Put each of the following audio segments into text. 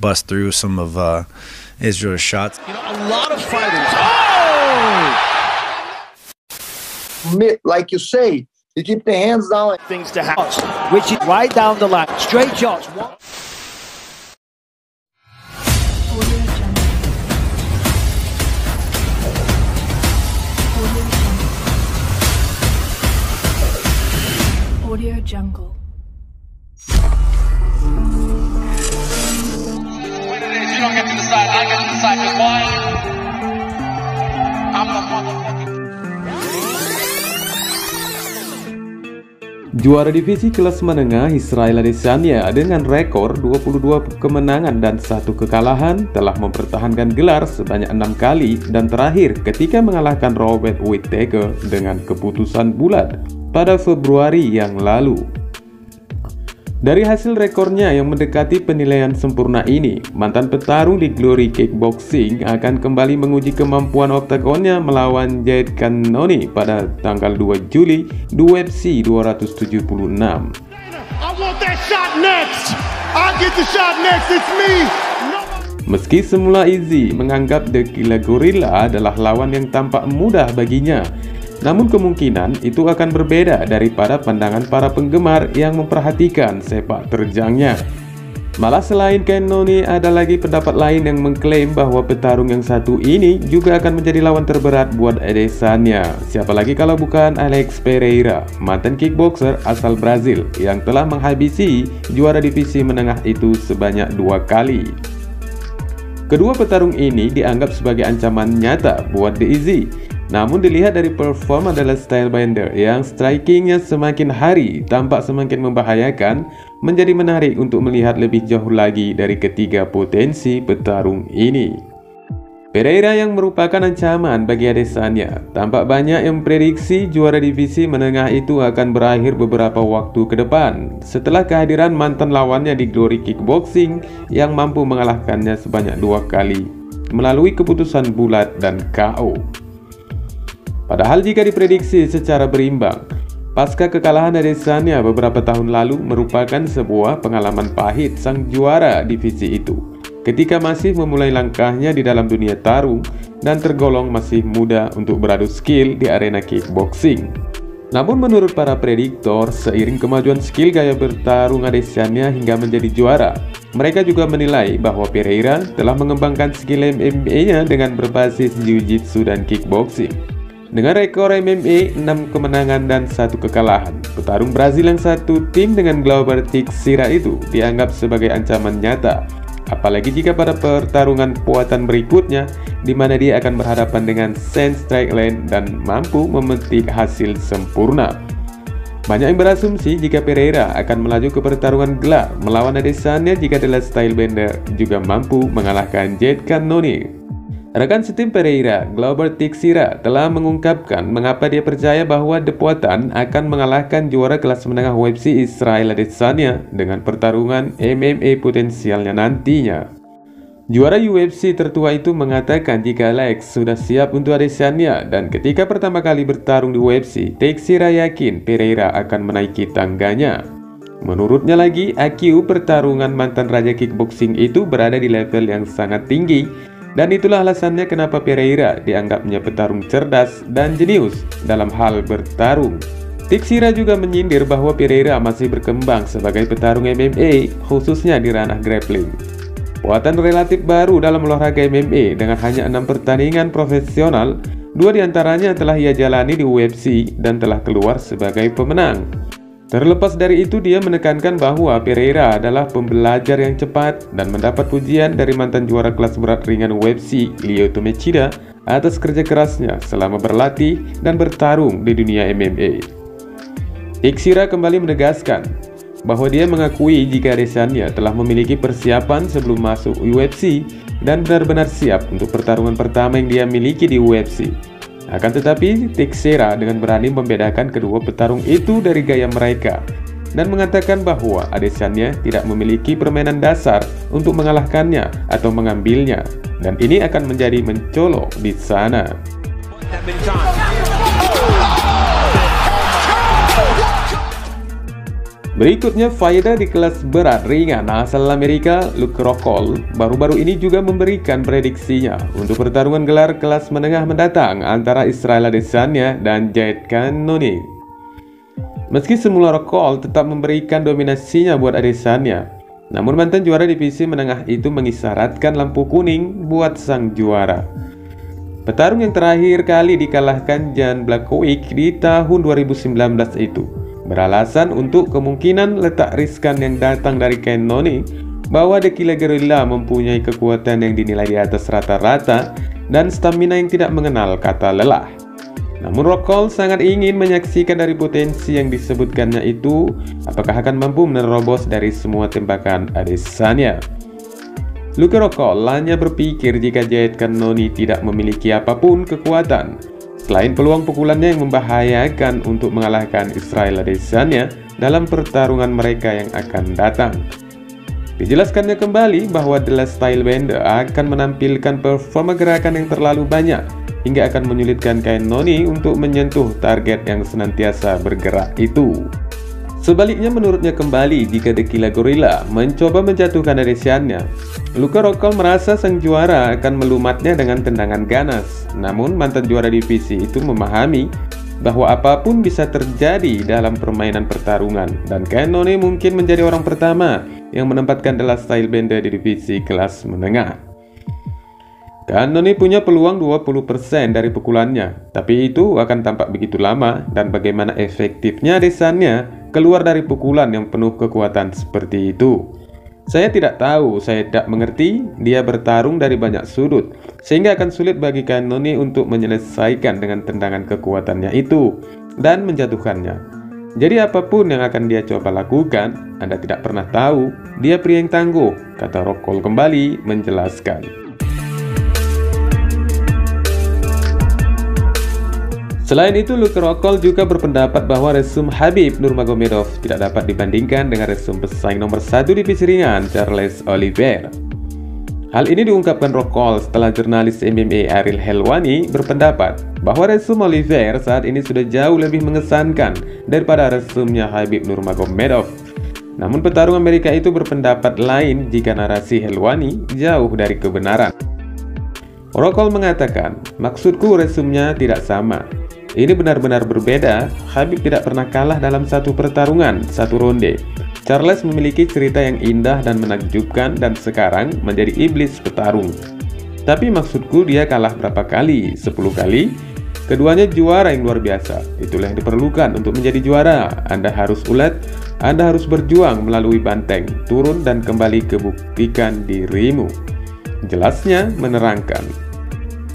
bust through some of Israel's shots. You know, a lot of fighters. Like you say, you keep the hands down. Things to happen. Which is right down the line. Straight shots. Audio Jungle. What it is, you don't get to decide, I get to decide, because why? I'm the motherfucking... Juara divisi kelas menengah Israel Adesanya dengan rekor 22 kemenangan dan 1 kekalahan telah mempertahankan gelar sebanyak 6 kali dan terakhir ketika mengalahkan Robert Whittaker dengan keputusan bulat pada Februari yang lalu. Dari hasil rekornya yang mendekati penilaian sempurna ini, mantan petarung di Glory Kickboxing akan kembali menguji kemampuan oktagonnya melawan Jade Cannonier pada tanggal 2 Juli di UFC 276. Meski semula Izzy menganggap The Killa Gorilla adalah lawan yang tampak mudah baginya, namun kemungkinan itu akan berbeda daripada pandangan para penggemar yang memperhatikan sepak terjangnya. Malah selain Cannonier, ada lagi pendapat lain yang mengklaim bahwa petarung yang satu ini juga akan menjadi lawan terberat buat Adesanya. Siapa lagi kalau bukan Alex Pereira, mantan kickboxer asal Brazil yang telah menghabisi juara divisi menengah itu sebanyak 2 kali. Kedua petarung ini dianggap sebagai ancaman nyata buat The Izzy. Namun dilihat dari perform adalah stylebender yang strikingnya semakin hari tampak semakin membahayakan, menjadi menarik untuk melihat lebih jauh lagi dari ketiga potensi petarung ini. Pereira yang merupakan ancaman bagi Adesanya, tampak banyak yang memprediksi juara divisi menengah itu akan berakhir beberapa waktu ke depan setelah kehadiran mantan lawannya di Glory Kickboxing yang mampu mengalahkannya sebanyak 2 kali melalui keputusan bulat dan KO. Padahal jika diprediksi secara berimbang, pasca kekalahan Adesanya beberapa tahun lalu merupakan sebuah pengalaman pahit sang juara divisi itu, ketika masih memulai langkahnya di dalam dunia tarung dan tergolong masih muda untuk beradu skill di arena kickboxing. Namun menurut para prediktor, seiring kemajuan skill gaya bertarung Adesanya hingga menjadi juara, mereka juga menilai bahwa Pereira telah mengembangkan skill MMA-nya dengan berbasis jiu-jitsu dan kickboxing. Dengan rekor MMA 6 kemenangan dan 1 kekalahan, petarung Brazil yang satu tim dengan Glover Teixeira itu dianggap sebagai ancaman nyata. Apalagi jika pada pertarungan puatan berikutnya, di mana dia akan berhadapan dengan Sean Strickland dan mampu memetik hasil sempurna. Banyak yang berasumsi jika Pereira akan melaju ke pertarungan gelar melawan Adesanya jika The Stylebender juga mampu mengalahkan Jade Cannonier. Rekan setim Pereira, Glover Teixeira, telah mengungkapkan mengapa dia percaya bahwa The Puatan akan mengalahkan juara kelas menengah UFC Israel Adesanya dengan pertarungan MMA potensialnya nantinya. Juara UFC tertua itu mengatakan jika Alex sudah siap untuk Adesanya, dan ketika pertama kali bertarung di UFC, Teixeira yakin Pereira akan menaiki tangganya. Menurutnya lagi, IQ pertarungan mantan raja kickboxing itu berada di level yang sangat tinggi, dan itulah alasannya kenapa Pereira dianggapnya petarung cerdas dan jenius dalam hal bertarung. Teixeira juga menyindir bahwa Pereira masih berkembang sebagai petarung MMA, khususnya di ranah grappling. Puatan relatif baru dalam olahraga MMA dengan hanya 6 pertandingan profesional, 2 diantaranya telah ia jalani di UFC dan telah keluar sebagai pemenang. Terlepas dari itu, dia menekankan bahwa Pereira adalah pembelajar yang cepat dan mendapat pujian dari mantan juara kelas berat ringan UFC, Lyoto Machida, atas kerja kerasnya selama berlatih dan bertarung di dunia MMA. Teixeira kembali menegaskan bahwa dia mengakui jika Adesanya telah memiliki persiapan sebelum masuk UFC dan benar-benar siap untuk pertarungan pertama yang dia miliki di UFC. Akan tetapi, Teixeira dengan berani membedakan kedua petarung itu dari gaya mereka dan mengatakan bahwa Adesanya tidak memiliki permainan dasar untuk mengalahkannya atau mengambilnya, dan ini akan menjadi mencolok di sana. Berikutnya, fighter di kelas berat ringan asal Amerika, Luke Rockhold, baru-baru ini juga memberikan prediksinya untuk pertarungan gelar kelas menengah mendatang antara Israel Adesanya dan Jared Cannonier. Meski semula Rockhold tetap memberikan dominasinya buat Adesanya, namun mantan juara divisi menengah itu mengisyaratkan lampu kuning buat sang juara. Petarung yang terakhir kali dikalahkan Jan Blachowicz di tahun 2019 itu beralasan untuk kemungkinan letak riskan yang datang dari Cannonier bahwa The Killer Gorilla mempunyai kekuatan yang dinilai di atas rata-rata dan stamina yang tidak mengenal kata lelah. Namun Rockhold sangat ingin menyaksikan dari potensi yang disebutkannya itu apakah akan mampu menerobos dari semua tembakan Adesanya. Luke Rockhold hanya berpikir jika Jared Cannonier tidak memiliki apapun kekuatan selain peluang pukulannya yang membahayakan untuk mengalahkan Israel Adesanya dalam pertarungan mereka yang akan datang. Dijelaskannya kembali bahwa The Last Stylebender akan menampilkan performa gerakan yang terlalu banyak hingga akan menyulitkan Cannonier untuk menyentuh target yang senantiasa bergerak itu. Sebaliknya, menurutnya kembali jika The Killer Gorilla mencoba menjatuhkan Adesanya, Luke Rockhold merasa sang juara akan melumatnya dengan tendangan ganas. Namun mantan juara divisi itu memahami bahwa apapun bisa terjadi dalam permainan pertarungan dan Cannonier mungkin menjadi orang pertama yang menempatkan The Last Stylebender di divisi kelas menengah. Cannonier punya peluang 20% dari pukulannya, tapi itu akan tampak begitu lama dan bagaimana efektifnya Adesanya keluar dari pukulan yang penuh kekuatan seperti itu. Saya tidak tahu, saya tidak mengerti. Dia bertarung dari banyak sudut, sehingga akan sulit bagi Cannonier untuk menyelesaikan dengan tendangan kekuatannya itu dan menjatuhkannya. Jadi apapun yang akan dia coba lakukan, Anda tidak pernah tahu. Dia pria yang tangguh, kata Rockhold kembali menjelaskan. Selain itu, Luke Rockhold juga berpendapat bahwa resume Khabib Nurmagomedov tidak dapat dibandingkan dengan resume pesaing nomor 1 divisi ringan Charles Oliveira. Hal ini diungkapkan Rockhold setelah jurnalis MMA Ariel Helwani berpendapat bahwa resume Oliveira saat ini sudah jauh lebih mengesankan daripada resumenya Khabib Nurmagomedov. Namun petarung Amerika itu berpendapat lain jika narasi Helwani jauh dari kebenaran. Rockhold mengatakan, maksudku resumenya tidak sama. Ini benar-benar berbeda. Khabib tidak pernah kalah dalam satu pertarungan, satu ronde. Charles memiliki cerita yang indah dan menakjubkan dan sekarang menjadi iblis petarung. Tapi maksudku dia kalah berapa kali? 10 kali? Keduanya juara yang luar biasa. Itulah yang diperlukan untuk menjadi juara. Anda harus ulet, Anda harus berjuang melalui banteng, turun dan kembali kebuktikan dirimu. Jelasnya menerangkan.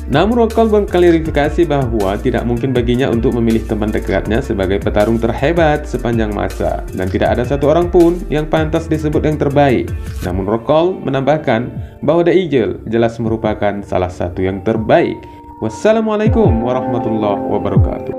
Namun Rockhold mengklarifikasi bahwa tidak mungkin baginya untuk memilih teman dekatnya sebagai petarung terhebat sepanjang masa dan tidak ada satu orang pun yang pantas disebut yang terbaik. Namun Rockhold menambahkan bahwa The Eagle jelas merupakan salah satu yang terbaik. Wassalamualaikum warahmatullahi wabarakatuh.